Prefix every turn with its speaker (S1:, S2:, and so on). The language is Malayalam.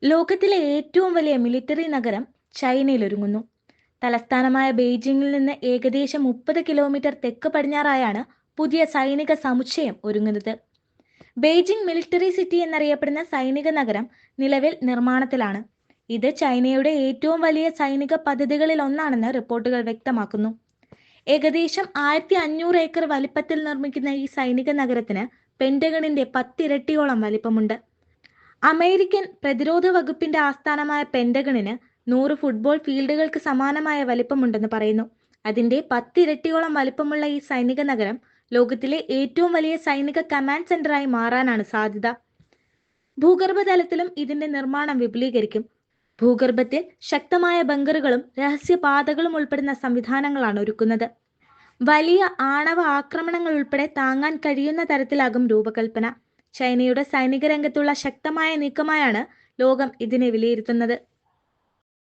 S1: ലോകത്തിലെ ഏറ്റവും വലിയ മിലിറ്ററി നഗരം ചൈനയിൽ ഒരുങ്ങുന്നു. തലസ്ഥാനമായ ബെയ്ജിംഗിൽ നിന്ന് ഏകദേശം 30 കിലോമീറ്റർ തെക്ക് പടിഞ്ഞാറായാണ് പുതിയ സൈനിക സമുച്ചയം ഒരുങ്ങുന്നത്. ബെയ്ജിംഗ് മിലിറ്ററി സിറ്റി എന്നറിയപ്പെടുന്ന സൈനിക നഗരം നിലവിൽ നിർമ്മാണത്തിലാണ്. ഇത് ചൈനയുടെ ഏറ്റവും വലിയ സൈനിക പദ്ധതികളിൽ ഒന്നാണെന്ന് റിപ്പോർട്ടുകൾ വ്യക്തമാക്കുന്നു. ഏകദേശം 1500 ഏക്കർ വലിപ്പത്തിൽ നിർമ്മിക്കുന്ന ഈ സൈനിക നഗരത്തിന് പെന്റഗണിന്റെ 10 ഇരട്ടിയോളം വലിപ്പമുണ്ട്. അമേരിക്കൻ പ്രതിരോധ വകുപ്പിന്റെ ആസ്ഥാനമായ പെന്റഗണിന് 100 ഫുട്ബോൾ ഫീൽഡുകൾക്ക് സമാനമായ വലിപ്പമുണ്ടെന്ന് പറയുന്നു. അതിന്റെ 10 ഇരട്ടിയോളം വലിപ്പമുള്ള ഈ സൈനിക നഗരം ലോകത്തിലെ ഏറ്റവും വലിയ സൈനിക കമാൻഡ് സെന്ററായി മാറാനാണ് സാധ്യത. ഭൂഗർഭതലത്തിലും ഇതിന്റെ നിർമ്മാണം വിപുലീകരിക്കും. ഭൂഗർഭത്തിൽ ശക്തമായ ബങ്കറുകളും രഹസ്യപാതകളും ഉൾപ്പെടുന്ന സംവിധാനങ്ങളാണ് ഒരുക്കുന്നത്. വലിയ ആണവ ആക്രമണങ്ങൾ ഉൾപ്പെടെ താങ്ങാൻ കഴിയുന്ന തരത്തിലാകും രൂപകൽപ്പന. ചൈനയുടെ സൈനിക രംഗത്തുള്ള ശക്തമായ നീക്കമായാണ് ലോകം ഇതിനെ വിലയിരുത്തുന്നത്.